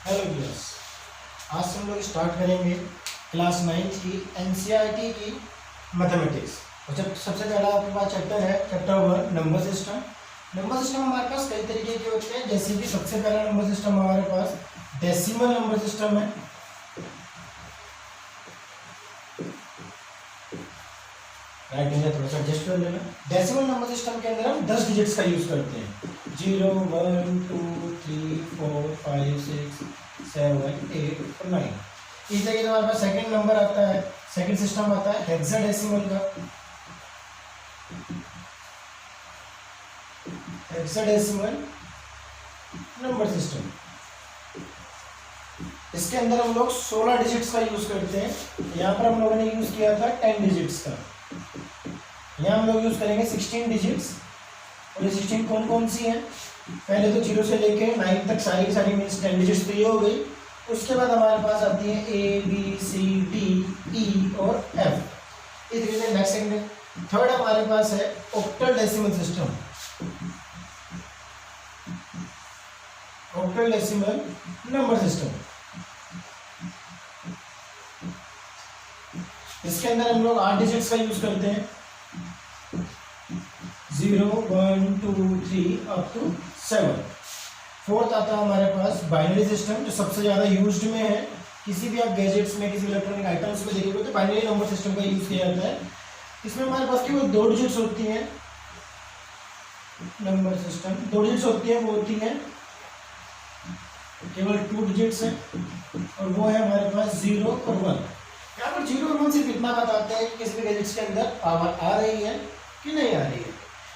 Hello viewers, आज से हम लोग स्टार्ट करेंगे क्लास 9 की एनसीईआरटी की मैथमेटिक्स। और जब सबसे पहला आपके पास चैप्टर है chapter 1 number system. Number system हमारे पास कई तरीके के होते हैं, जैसे कि सबसे पहला नंबर सिस्टम हमारे पास डेसिमल नंबर सिस्टम है। राइट हैंड थोड़ा सा एडजस्ट कर लेना। डेसिमल नंबर सिस्टम के अंदर हम 10 डिजिट्स का यूज करते हैं, 0 1 2 3 4 5 6 7 8 और 9। इस तरीके से हमारे पास सेकंड नंबर आता है, सेकंड सिस्टम आता है हेक्साडेसिमल का। हेक्साडेसिमल नंबर सिस्टम, इसके अंदर हम लोग 16 डिजिट्स का यूज करते हैं। यहाँ पर हम लोगों ने यूज किया था 10 डिजिट्स का। यहाँ हम लोग यूज करेंगे 16 डिजिट्स। और ये 16 कौन कौन सी हैं? पहले तो 0 से लेके 9 तक सारी की सारी मीन्स 10 डिजिट्स तो ये हो गई। उसके बाद हमारे पास आती है A B C D E और एफ। इस तरीके से नेक्स्ट सेकंड थर्ड हमारे पास है octal decimal system. Octal decimal number system, इसके अंदर हम लोग 8 डिजिट्स का यूज करते हैं, 0 1 2 3 अप टू 7। फोर्थ आता है हमारे पास बाइनरी सिस्टम, जो सबसे ज़्यादा यूज्ड में है। किसी भी आप गैजेट्स में, किसी इलेक्ट्रॉनिक आइटम्स में देखिए तो बाइनरी नंबर सिस्टम का यूज किया जाता है। इसमें हमारे पास केवल 2 डिजिट्स होती हैं। नंबर सिस्टम 2 डिजिट्स होती हैं, वो होती हैं केवल 2 डिजिट्स है, और वो है हमारे पास 0 और 1। यहाँ पर 0 और 1 सिर्फ इतना बताते हैं कि किसी भी गैजेट्स के अंदर पावर आ रही है कि नहीं आ रही है।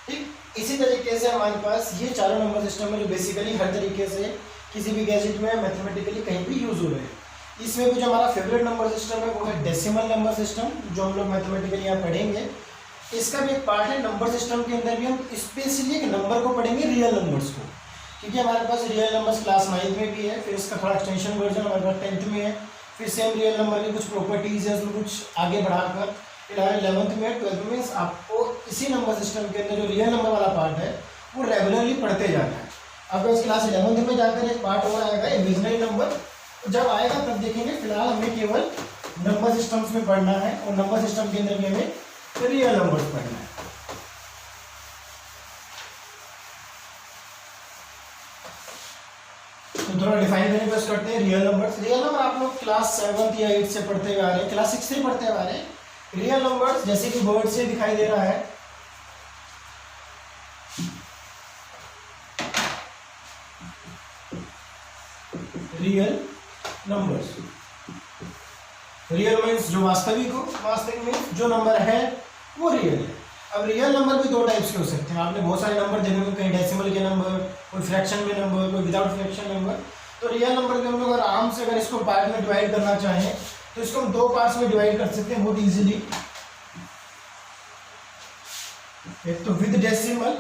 ठीक इसी तरीके से हमारे पास ये चारों नंबर सिस्टम है, जो बेसिकली हर तरीके से किसी भी गैजेट में मैथमेटिकली कहीं भी यूज हो रहे हैं। इसमें भी जो हमारा फेवरेट नंबर सिस्टम है वो है डेसिमल नंबर सिस्टम, जो हम लोग मैथमेटिकली यहाँ पढ़ेंगे। इसका भी एक पार्ट है नंबर सिस्टम के अंदर भी हम स्पेशली एक नंबर को पढ़ेंगे, रियल नंबर्स को, क्योंकि हमारे पास रियल नंबर्स क्लास 9 में भी है। फिर इसका थोड़ा एक्सटेंशन वर्जन हमारे पास 10th में है। फिर सेम रियल नंबर की कुछ प्रॉपर्टीज है, उसमें कुछ आगे बढ़ाकर 11th में 12th में आपको इसी नंबर सिस्टम के अंदर जो रियल नंबर वाला पार्ट है वो रेगुलरली पढ़ते जाना है। अब इस क्लास 11th में जाकर एक पार्ट और आएगा इमेजिनरी नंबर, जब आएगा तब देखेंगे। फिलहाल हमें केवल नंबर सिस्टम्स में पढ़ना है, और नंबर सिस्टम के अंदर भी हमें रियल नंबर्स पढ़ना है। तो थोड़ा डिफाइन करने पर करते हैं रियल नंबर्स। रियल नंबर आप लोग क्लास 7th या 8th से पढ़ते हुए आ रहे हैं, क्लास 6 से पढ़ते हुए आ रहे हैं। रियल नंबर्स जैसे कि वर्ड से दिखाई दे रहा है, रियल नंबर्स। रियल मीन्स जो वास्तविक हो, वास्तविक मीन्स जो नंबर है वो रियल है। अब रियल नंबर भी 2 टाइप्स के हो सकते हैं। आपने बहुत सारे नंबर देखे होंगे, कहीं डेसिमल के नंबर, कोई फ्रैक्शन में नंबर, कोई विदाउट फ्रैक्शन नंबर। तो रियल नंबर के हम लोग आराम से अगर इसको पार्ट में डिवाइड करना चाहें तो इसको हम 2 पार्ट्स में डिवाइड कर सकते हैं बहुत इजीली। एक तो विद डेसिमल,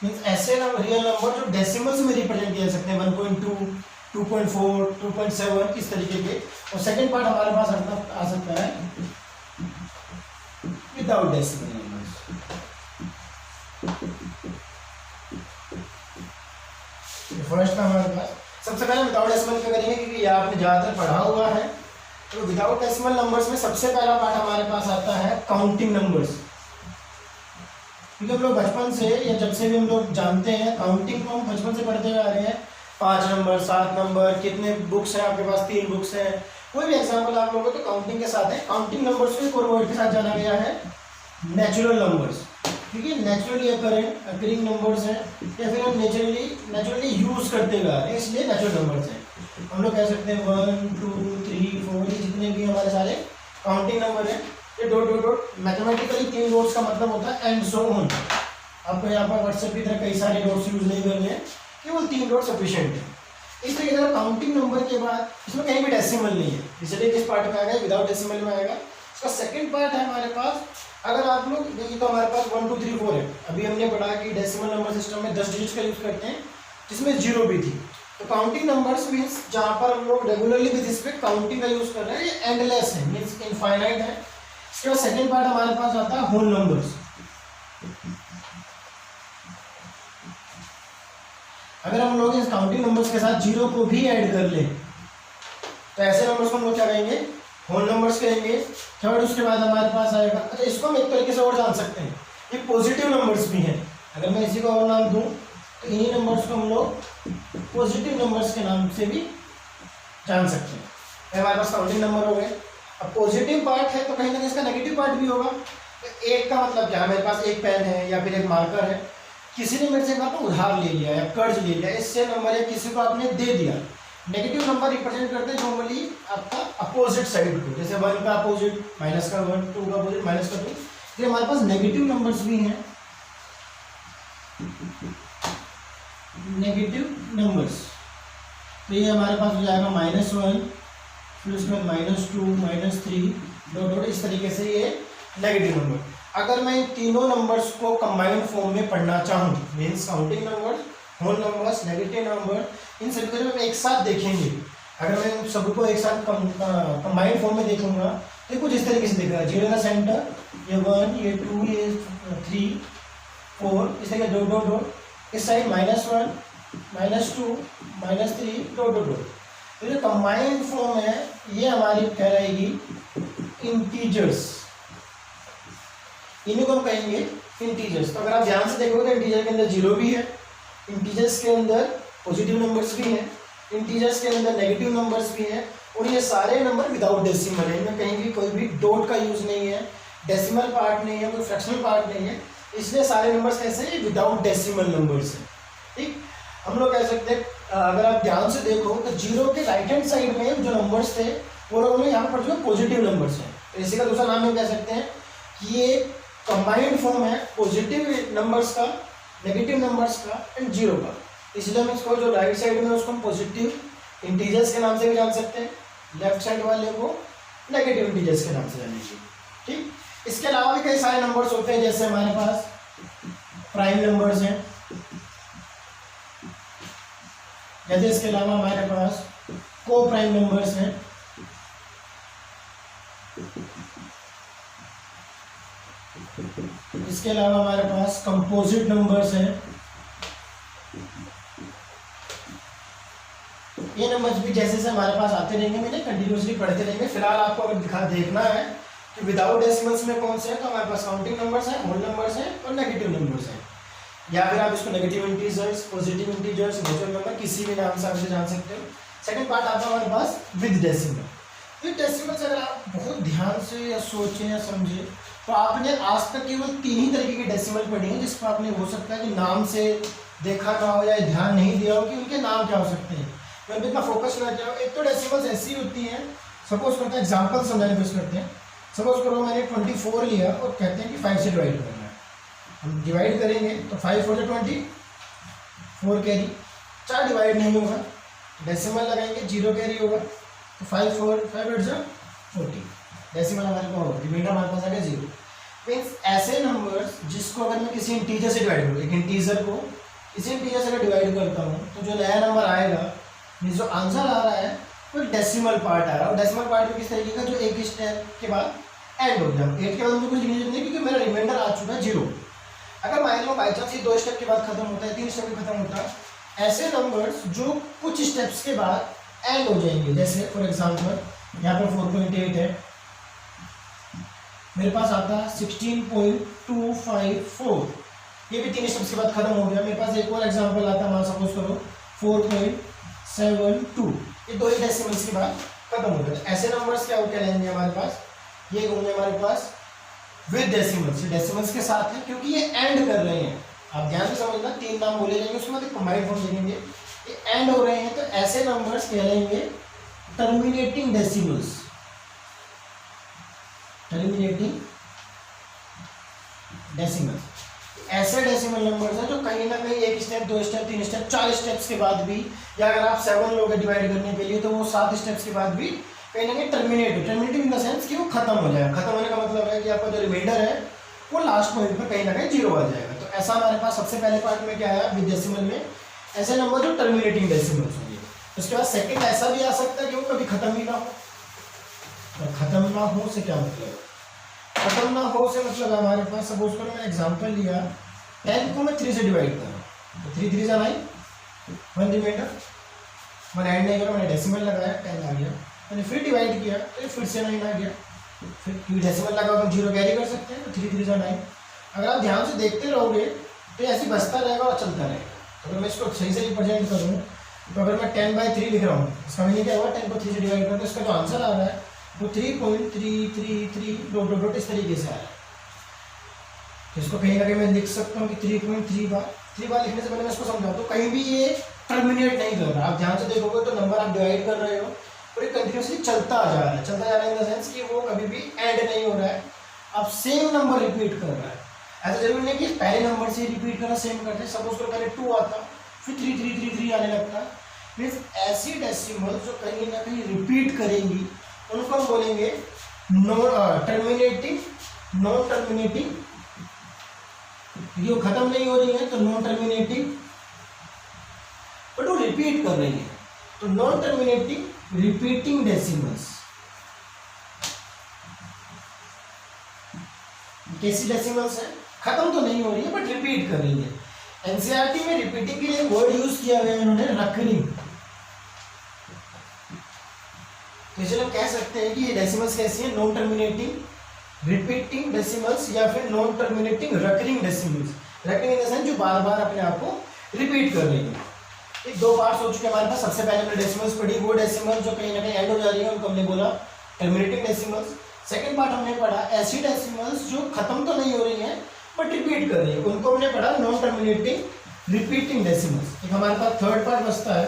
मींस ऐसे रियल नंबर जो डेसिमल्स में रिप्रेजेंट किए जा सकते हैं, 1.2 2.4 2.7 इस तरीके के। और सेकंड पार्ट हमारे पास आ सकता है विदाउट डेसिमल नंबर्स। फर्स्ट हमारे पास सबसे पहले विदाउट डेसिमल का करेंगे, क्योंकि ये आपने ज्यादातर पढ़ा हुआ है। तो विदाउट डेसिमल नंबर्स में सबसे पहला पार्ट हमारे पास आता है काउंटिंग नंबर्स। क्योंकि हम लोग बचपन से या जब से भी हम लोग जानते हैं काउंटिंग को, हम बचपन से पढ़ते हुए आ रहे हैं। 5 नंबर 7 नंबर, कितने बुक्स हैं आपके पास? 3 बुक्स हैं। कोई भी एग्जाम्पल आप लोगों को तो काउंटिंग के साथ है। काउंटिंग नंबर्स को एक और वर्ड के साथ जाना गया है नेचुरल नंबर्स, क्योंकि नेचुरली अकरिंग नंबर्स हैं, या फिर हम नेचुरली यूज करते हुए आ रहे हैं, इसलिए नेचुरल नंबर्स हैं। हम लोग कह सकते हैं 1 2 3 4, ये जितने भी हमारे सारे काउंटिंग नंबर हैं, ये dot dot dot. Mathematically 3 dots का मतलब होता है एंड सो ऑन। आपको यहाँ पर व्हाट्सएप की तरह कई सारे डॉट्स यूज नहीं करने हैं, केवल 3 डॉट सफिशिएंट है। इस तरीके से काउंटिंग नंबर के बाद इसमें कहीं भी डेसिमल नहीं है, इसलिए किस पार्ट में आएगा? विदाउट डेसिमल में आएगा। इसका सेकंड पार्ट है हमारे पास, अगर आप लोग देखिए तो हमारे पास 1 2 3 4 है। अभी हमने पढ़ा कि डेसिमल नंबर सिस्टम में 10 डिजिट्स का यूज करते हैं, जिसमें 0 भी थी। तो काउंटिंग नंबर्स मीन्स जहाँ पर हम लोग रेगुलरली विद रिस्पेक्ट काउंटिंग का यूज कर रहे हैं, ये एंडलेस है, मीन्स इनफाइनाइट है। इसके बाद सेकंड पार्ट हमारे पास आता है होल नंबर्स। अगर हम लोग इस काउंटिंग नंबर्स के साथ जीरो को भी ऐड कर ले तो ऐसे नंबर्स को हम लोग क्या कहेंगे, होल नंबर्स कहेंगे। थर्ड उसके बाद हमारे पास आएगा, अच्छा इसको हम एक तरीके से और जान सकते हैं, ये पॉजिटिव नंबर्स भी हैं। अगर मैं इसी को और नाम दूं तो इन्हीं नंबर्स को हम लोग पॉजिटिव नंबर्स के नाम से भी जान सकते हैं। हमारे पास काउंटिंग नंबर हो गए। अब पॉजिटिव पार्ट है तो कहीं ना कहीं इसका नेगेटिव पार्ट भी होगा। तो एक का मतलब क्या है, मेरे पास एक पेन है या फिर एक मार्कर है, किसी ने मेरे से आपको उधार ले लिया या कर्ज ले लिया, इससे नंबर या किसी को आपने दे दिया। नेगेटिव नंबर रिप्रेजेंट करते हैं नॉर्मली आपका अपोजिट साइड को, जैसे 1 का अपोजिट माइनस का 1, 2 का अपोजिट माइनस का 2। ये हमारे पास नेगेटिव नंबर्स भी हैं, नेगेटिव नंबर्स। तो ये हमारे पास हो जाएगा -1, फिर उसके बाद -2, -3 डॉट डॉट, इस तरीके से ये नेगेटिव नंबर। अगर मैं इन तीनों नंबर्स को कंबाइंड फॉर्म में पढ़ना चाहूँ, means counting numbers, whole numbers, negative number, इन सभी को जब हम एक साथ देखेंगे, अगर मैं उन सबको एक साथ कंबाइंड फॉर्म में देखूंगा तो कुछ इस तरीके से दिखेगा। 0 का सेंटर, ये 1, ये 2, ये 3, 4, इस तरीके डॉट डॉट डॉट, इस साइड -1, -2, -3 डॉट डॉट डॉट। तो जो कंबाइंड फॉर्म है ये हमारी कहलाएगी इंटीजर्स, इन्हीं को हम कहेंगे इंटीजर्स। तो अगर आप ध्यान से देखोगे तो इंटीजर के अंदर 0 भी है, इंटीजर्स के अंदर पॉजिटिव नंबर्स भी हैं, इंटीजर्स के अंदर नेगेटिव नंबर्स भी हैं, और ये सारे नंबर विदाउट डेसिमल है। इनमें कहीं भी कोई भी डॉट का यूज नहीं है, डेसिमल पार्ट नहीं है, कोई फ्रैक्शनल पार्ट नहीं है, इसलिए सारे नंबर्स कैसे हैं, विदाउट डेसिमल नंबर्स हैं। ठीक, हम लोग कह सकते हैं अगर आप ध्यान से देखो तो 0 के राइट हैंड साइड में जो नंबर्स थे वो लोग यहाँ पर जो पॉजिटिव नंबर्स हैं। तो इसी का दूसरा नाम हम कह सकते हैं कि ये कंबाइंड फॉर्म है पॉजिटिव नंबर्स का, नेगेटिव नंबर्स का एंड 0 का। इसलिए हम इसको जो राइट साइड में उसको हम पॉजिटिव इंटीजर्स के नाम से भी जान सकते हैं, लेफ्ट साइड वाले को नेगेटिव इंटीजर्स के नाम से जानेंगे। ठीक, इसके अलावा भी कई सारे नंबर्स होते हैं, जैसे हमारे पास प्राइम नंबर्स हैं, जैसे इसके अलावा हमारे पास को प्राइम नंबर्स हैं, इसके अलावा हमारे पास कंपोजिट नंबर्स हैं। ये नंबर्स भी जैसे से हमारे पास आते रहेंगे, मैंने कंटिन्यूसली पढ़ते रहेंगे। फिलहाल आपको अगर देखना है कि विदाउट डेसिमल्स में कौन से हैं, तो हमारे पास काउंटिंग नंबर्स हैं, होल नंबर्स हैं और नेगेटिव नंबर्स हैं, या फिर आप इसको negative integers, positive integers, natural number किसी भी नाम से आप इसे जान सकते हो। सेकंड पार्ट आता है हमारे पास विद डेसिमल। विद डेसिमल से अगर आप बहुत ध्यान से या सोचें या समझें तो आपने आज तक केवल 3 ही तरीके की डेसिमल पढ़ी है, जिसको आपने हो सकता है कि नाम से देखा ना हो या ध्यान नहीं दिया हो कि उनके नाम क्या हो सकते हैं, मैं इतना फोकस ना किया हो। एक तो डेसिमल्स ऐसी होती हैं, सपोज करते हैं एग्जाम्पल समझाने की कोशिश करते हैं। सपोज करो मैंने 24 लिया और कहते हैं कि 5 से डिवाइड करना है, हम डिवाइड करेंगे तो 5 4 20, 4 कैरी, 4 डिवाइड नहीं होगा, डेसिमल लगाएंगे 0 कैरी होगा, तो 5 4 5 8 40, डेसिमल हमारे को होगा, रिमाइंडर हमारे पास आएगा 0। मीन्स ऐसे नंबर्स जिसको अगर मैं किसी इंटीजर से डिवाइड करूँ, एक इंटीजर को इसी इंटीजर से अगर डिवाइड करता हूँ तो जो नया नंबर आएगा, मीन्स जो आंसर आ रहा है वो डेसिमल पार्ट आ रहा है। और डेसिमल पार्ट में किस तरीके का, जो एक स्टेप के बाद एंड हो गया, 8 के बाद मुझे कुछ लिखने नहीं, क्योंकि मेरा रिमाइंडर आ चुका है 0। अगर मान लो बाई चांस ये 2 स्टेप के बाद खत्म होता है, 3 स्टेप में खत्म होता है, ऐसे नंबर्स जो कुछ स्टेप्स के बाद एंड हो जाएंगे, जैसे फॉर एग्जांपल यहाँ पर 4.8 है, मेरे पास आता है 16.254, ये भी 3 स्टेप्स के बाद खत्म हो गया। मेरे पास एक और एग्जांपल आता है, मान सपोज करो 4.72, ये 2 ही डेसिमल्स के बाद खत्म हो गया। ऐसे नंबर्स क्या कहलाएंगे हमारे पास, ये होंगे हमारे पास विद डेसिमल्स, डेसिमल्स के साथ है क्योंकि ये एंड कर रहे हैं। आप ध्यान से समझना, 3 नाम बोले जाएंगे, उसके बाद एक कंबाइंड फॉर्म देखेंगे, ये एंड हो रहे हैं, तो ऐसे नंबर्स कहलाएंगे टर्मिनेटिंग डेसिमल्स, टर्मिनेटिंग डेसिमल्स। ऐसे डेसिमल नंबर्स हैं जो कहीं ना कहीं 1 स्टेप, 2 स्टेप, 3 स्टेप, 4 स्टेप्स के बाद भी, या अगर आप 7 लोग डिवाइड करने के लिए तो वो 7 स्टेप्स के बाद भी कहीं ना कहीं टर्मिनेटिव इन द सेंस कि वो खत्म हो जाएगा। खत्म होने का मतलब है कि आपका जो रिमाइंडर है वो लास्ट पॉइंट पर कहीं ना कहीं 0 आ जाएगा। तो ऐसा हमारे पास सबसे पहले पार्ट में क्या आया, विद डेसिमल में ऐसे नंबर जो टर्मिनेटिंग डेसिमल्स होंगे। उसके बाद सेकंड ऐसा भी आ सकता है कि वो कभी खत्म ही ना हो। तो खत्म ना हो से क्या मतलब, खत्म ना हो से मतलब हमारे पास, सपोज करो मैंने एग्जांपल लिया 10 को मैं 3 से डिवाइड कर रहा हूँ, तो 3 3 9, वन रिमाइंडर, वन ऐड नहीं करा, मैंने डेसिमल लगाया 10 आ गया, मैंने फिर डिवाइड किया तो ये फिर से 9 आ गया, फिर क्योंकि डेसिमल लगा तो 0 कैरी कर सकते हैं, तो 3 3 9। अगर आप ध्यान से देखते रहोगे तो ऐसे बचता रहेगा और चलता रहेगा। तो अगर मैं इसको सही से रिप्रेजेंट करूँ तो अगर मैं 10/3 लिख रहा हूँ, इसका मीनिंग क्या हुआ, 10 को 3 से डिवाइड करके इसका जो आंसर आ रहा है वो 3.333 डॉट डॉट इस तरीके से आ रहा है। तो इसको कहीं ना कहीं मैं लिख सकता हूँ कि 3.3 बार लिखने से पहले मैं इसको समझाऊँ तो कहीं भी ये टर्मिनेट नहीं कर रहा। आप ध्यान से देखोगे तो नंबर आप डिवाइड कर रहे हो और ये कंटिन्यूसली चलता जा रहा है, चलता जा रहा है इन द सेंस कि वो कभी भी एंड नहीं हो रहा है, अब सेम नंबर रिपीट कर रहा है। ऐसा जरूरी नहीं कि पहले नंबर से रिपीट करना सेम करते हैं। सपोज करो पहले 2 आता, फिर 3 3 3 3 आने लगता है। मीन्स ऐसी डेसिमल जो कहीं ना कहीं रिपीट करेंगी उनको हम बोलेंगे नॉन टर्मिनेटिंग। ये खत्म नहीं हो रही है तो नॉन टर्मिनेटिंग, बट वो रिपीट कर रही है तो नॉन टर्मिनेटिंग रिपीटिंग डेसिमल्स। कैसी डेसिमल्स है, खत्म तो नहीं हो रही है बट रिपीट कर रही है। एनसीईआरटी में रिपीटिंग के लिए वर्ड यूज किया गया है उन्होंने, रकरिंग। तो इसलिए हम कह सकते हैं कि ये डेसिमल्स कैसी है, नॉन टर्मिनेटिंग रिपीटिंग डेसिमल्स या फिर non terminating recurring decimals. Recurring in the sense जो बार बार अपने आप को रिपीट कर रही है। एक 2 पार्ट्स हो चुके हमारे पास। सबसे पहले हमने डेसिमल्स पढ़ी, वो डेसिमल जो कहीं ना कहीं एंड हो जा रही है उनको हमने बोला टर्मिनेटिंग डेसिमल्स। सेकंड पार्ट हमने पढ़ा ऐसी डेसिमल्स जो खत्म तो नहीं हो रही हैं बट रिपीट कर रही है, उनको हमने पढ़ा नॉन टर्मिनेटिंग रिपीटिंग डेसिमल्स। एक हमारे पास थर्ड पार्ट बचता है।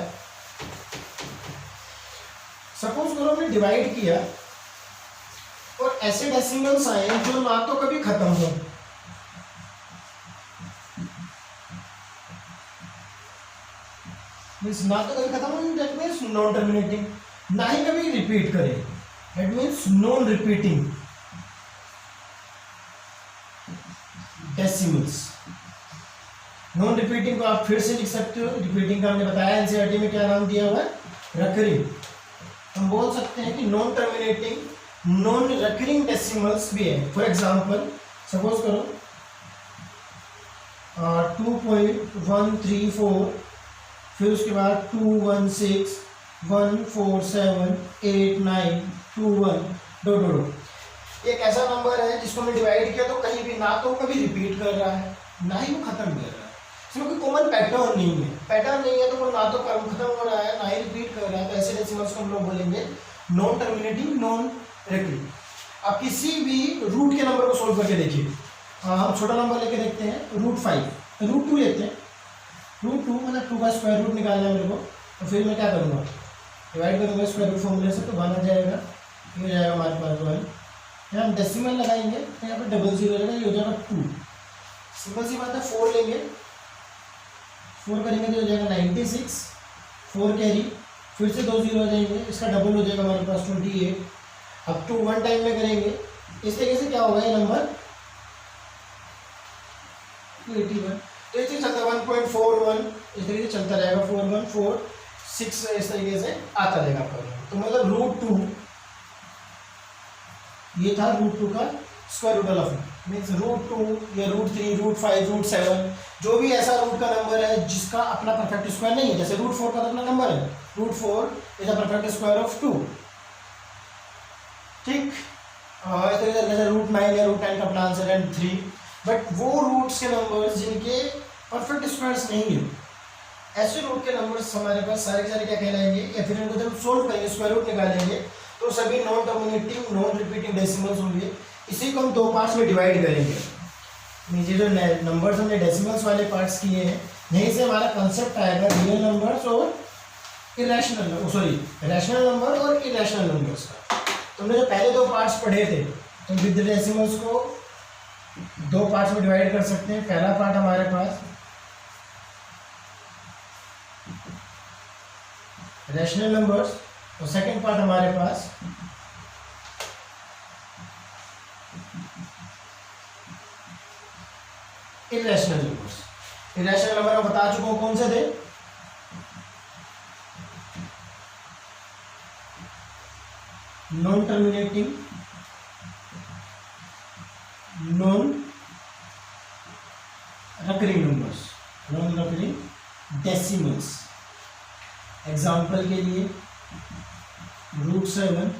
सपोज करो हमने डिवाइड किया और ऐसे डेसिमल्स आए जो ना तो कभी खत्म हो, मीन्स ना तो कभी खत्म हो, दैट मीन्स नॉन टर्मिनेटिंग, ना ही कभी रिपीट करे, that means non repeating decimals. Non repeating को आप फिर से लिख सकते हो, रिपीटिंग का हमने बताया एनसीईआरटी में क्या नाम दिया हुआ है, रकरिंग। हम बोल सकते हैं कि non terminating non recurring decimals भी है। फॉर एग्जांपल सपोज करो 2.134, फिर उसके बाद 216 147 8 9 2 1 डॉट डॉट। एक ऐसा नंबर है जिसको हमने डिवाइड किया तो कहीं भी ना तो कभी रिपीट कर रहा है ना ही वो खत्म कर रहा है, इसमें कोई कॉमन पैटर्न नहीं है। पैटर्न नहीं है तो वो ना तो खत्म हो रहा है ना ही रिपीट कर रहा है, तो ऐसे डेसिमल्स को हम लोग बोलेंगे नॉन टर्मिनेटिंग नॉन रिकरिंग। आप किसी भी रूट के नंबर को सोल्व करके देखिए। हम छोटा नंबर लेके देखते हैं, √5 √2 लेते हैं। √2 मतलब 2 का स्क्वायर रूट निकालना है मेरे को, तो फिर मैं क्या करूँगा, डिवाइड करूँगा स्क्वायर रूट फॉर्मूले से, तो 1 आ जाएगा, ये हो जाएगा हमारे पास 1। यहाँ हम डेसिमल लगाएंगे तो यहाँ पर 00 रहेगा, ये हो जाएगा 2। सिंपल सी बात है, 4 लेंगे, 4 करेंगे तो हो जाएगा 96, 4 कैरी, फिर से 2 0 आ जाएंगे, इसका डबल हो जाएगा हमारे पास 28। अब 2 1 टाइम में करेंगे, इस तरीके से क्या होगा ये नंबर 281। तो इस चलता 1.41 इस तरीके से चलता रहेगा, 4146 इस तरीके से आता रहेगा आपका। तो मतलब √2 ये था √2 का स्क्वायर रूट वाला फॉर्म, मीन्स √2 या √3 √5 √7 जो भी ऐसा रूट का नंबर है जिसका अपना परफेक्ट स्क्वायर नहीं है। जैसे √4 का अपना नंबर है, √4 is a perfect square of 2, ठीक। इस तरीके से √9 या √10 का अपना आंसर है 3। बट वो रूट्स के नंबर्स जिनके परफेक्ट स्क्वायर्स नहीं है, ऐसे रूट के नंबर्स हमारे पास सारे के सारे क्या कहलाएंगे, या फिर इनको जब सोल्व करेंगे स्क्वायर रूट निकालेंगे तो सभी non terminating non repeating decimals होंगे। इसी को हम 2 पार्ट्स में डिवाइड करेंगे। नीचे जो नंबर्स हमने डेसिमल्स वाले पार्ट्स किए हैं, यहीं से हमारा कंसेप्ट आएगा रियल नंबर्स और रैशनल नंबर और इरेशनल नंबर्स का। तो हमने जो पहले 2 पार्ट्स पढ़े थे, तो विद डेसिमल्स को 2 पार्ट्स में डिवाइड कर सकते हैं। पहला पार्ट हमारे पास रैशनल नंबर्स और सेकंड पार्ट हमारे पास इरेशनल नंबर्स। इरेशनल नंबर मैं बता चुका हूं कौन से थे, non terminating non recurring numbers, non recurring decimals. Example के लिए √7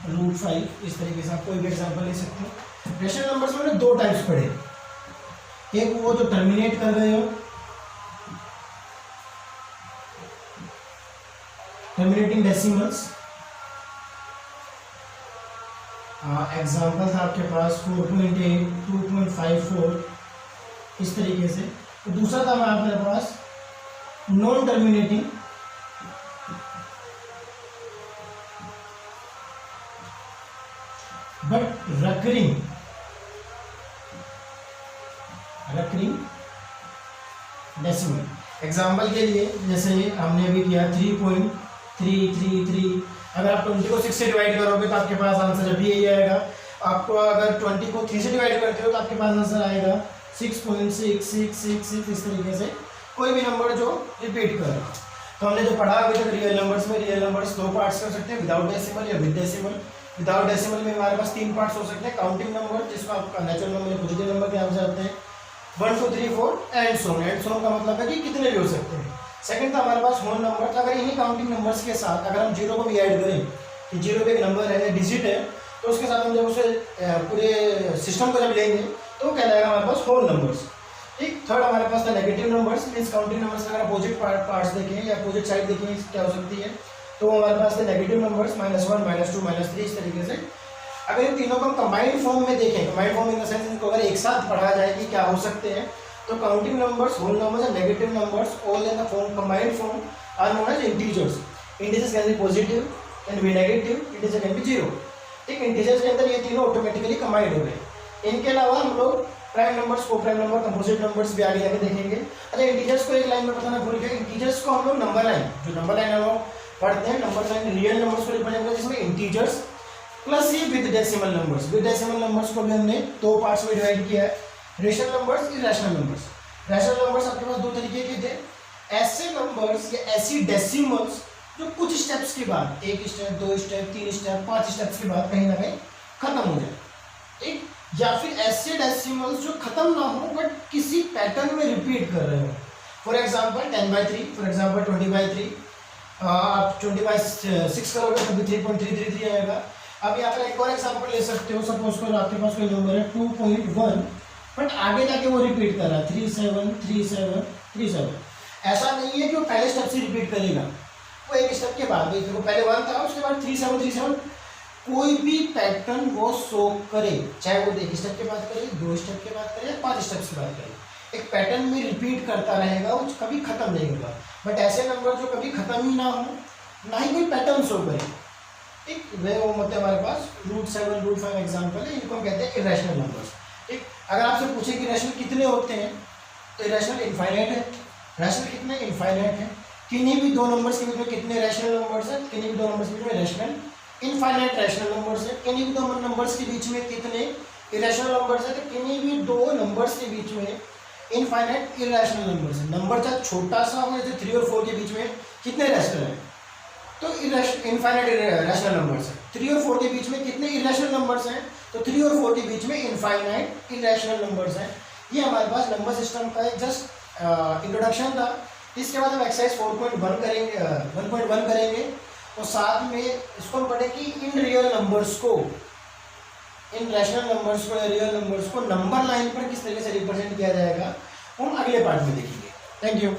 √5, इस तरीके से आप कोई भी एग्जाम्पल ले सकते हो। रेशनल नंबर्स में हमने 2 टाइप्स पढ़े, एक वो जो टर्मिनेट कर रहे हो, टर्मिनेटिंग डेसिमल्स, एग्जाम्पल था आपके पास 4.8, 2.54, इस तरीके से। तो दूसरा था हमारे पास non terminating but recurring decimal. Example के लिए जैसे हमने अभी किया 3.333, अगर आप 20 को 6 से डिवाइड करोगे तो आपके पास आंसर अभी यही आएगा। आपको अगर 20 को 3 से डिवाइड करते हो तो आपके पास आंसर आएगा 6.6666, इस तरीके से कोई भी नंबर जो रिपीट कर रहा। तो हमने जो पढ़ा अभी तक रियल नंबर्स में, रियल नंबर्स 2 पार्ट्स कर सकते हैं, विदाउट डेसिमल या विद डेसिमल। विदाउट डेसिमल में हमारे पास 3 पार्ट्स हो सकते हैं, काउंटिंग नंबर जिसको आप नेचुरल नंबर या पॉजिटिव नंबर के नाम से जानते हैं, 1 2 3 4 एंड सो ऑन का मतलब है कि कितने भी हो सकते हैं। सेकंड था हमारे पास होल नंबर। तो अगर इन्हीं काउंटिंग नंबर्स के साथ अगर हम जीरो को भी ऐड करें कि जीरो पे एक नंबर है, डिजिट है, तो उसके साथ हम जब उसे पूरे सिस्टम को जब लेंगे तो वो कहलाएगा हमारे पास होल नंबर्स। ठीक। थर्ड हमारे पास था negative numbers, means counting numbers अगर अपोजिट पार्ट्स देखें या अपोजिट साइड देखें क्या हो सकती है, तो हमारे पास थे नेगेटिव नंबर्स -1 -2 -3, इस तरीके से। अगर इन तीनों को हम कंबाइंड फॉर्म में देखें, combined form in the sense इनको अगर एक साथ पढ़ा जाए कि क्या हो सकते हैं, तो counting numbers, whole numbers and negative numbers all in the form combined form are known as integers. Integers can be positive, can be negative, integer can be zero. ठीक। इंटीजर्स के अंदर ये तीनों ऑटोमेटिकली कंबाइंड हो गए। इनके अलावा हम लोग प्राइम नंबर्स, को प्राइम नंबर, कंपोजिट नंबर्स भी आगे जाके देखेंगे। अच्छा, इंटीजर्स को एक लाइन में बताना भूल गया। इंटीजर्स को हम लोग नंबर लाइन, जो नंबर लाइन हम लोग पढ़ते हैं, नंबर लाइन रियल नंबर्स को रिप्रेजेंट करते हैं, जिसमें integers plus he with decimal numbers. With decimal numbers को भी हमने 2 पार्ट्स में डिवाइड किया है, rational numbers, irrational numbers. Rational numbers आपके पास 2 तरीके के थे, ऐसे नंबर्स या ऐसी डेसिमल्स जो कुछ स्टेप्स के बाद, 1 स्टेप, 2 स्टेप, 3 स्टेप, 5 स्टेप्स के बाद कहीं ना कहीं खत्म हो जाए। ठीक। या फिर ऐसे डेसिमल्स जो खत्म ना हो बट किसी पैटर्न में रिपीट कर रहे हो। For example 10/3, for example 20/3। आप 20/6 करोगे तो भी 3.333 आएगा। अब यहाँ पर एक और एग्जाम्पल ले सकते हो। सपोज करो आपके पास कोई नंबर है 2.1, बट आगे जाके वो रिपीट कर रहा है 37 37 37। ऐसा नहीं है कि वो पहले स्टेप से रिपीट करेगा, वो एक स्टेप के बाद, देखो पहले 1 था, उसके बाद 37 37, कोई भी पैटर्न वो शो करे, चाहे वो 1 स्टेप के बाद करे, 2 स्टेप के बाद करे, 5 स्टेप्स के बाद करे, एक पैटर्न में रिपीट करता रहेगा, वो कभी खत्म नहीं होगा। बट ऐसे नंबर जो कभी खत्म ही ना हो, ना ही कोई पैटर्न शो करे, ठीक, वे वो मतलब हमारे पास √7 √5 एग्जाम्पल है, इनको हम कहते हैं इरेशनल नंबर्स। ठीक। अगर आपसे पूछे कि रैशनल कितने होते हैं, तो इरेशनल इनफाइनाइट है। रैशनल कितने? इनफाइनाइट है। किन्हीं भी 2 नंबर्स के बीच में कितने रैशनल नंबर्स हैं? किन्हीं भी 2 नंबर्स के बीच में रैशनल इनफाइनाइट रैशनल नंबर्स है। किन्हीं भी 2 नंबर्स के बीच में कितने इरेशनल नंबर्स है? तो किन्हीं भी 2 नंबर्स के बीच में इनफाइनाइट इरेशनल नंबर्स है। नंबर चाहे छोटा सा हो, जैसे 3 और 4 के बीच में कितने रैशनल है, तो इनफाइनाइट रैशनल नंबर्स है। 3 और 4 के बीच में कितने इरेशनल नंबर्स हैं, तो 3 और 4 के बीच में इनफाइनाइट इरेशनल नंबर्स हैं। ये हमारे पास नंबर सिस्टम का एक जस्ट इंट्रोडक्शन था। इसके बाद हम एक्सरसाइज 4.1 करेंगे, 1.1 करेंगे, और साथ में इसको हम पढ़ें कि इन रियल नंबर्स को, इन रैशनल नंबर्स को या रियल नंबर्स को नंबर लाइन पर किस तरीके से रिप्रेजेंट किया जाएगा, हम अगले पार्ट में देखेंगे। Thank you.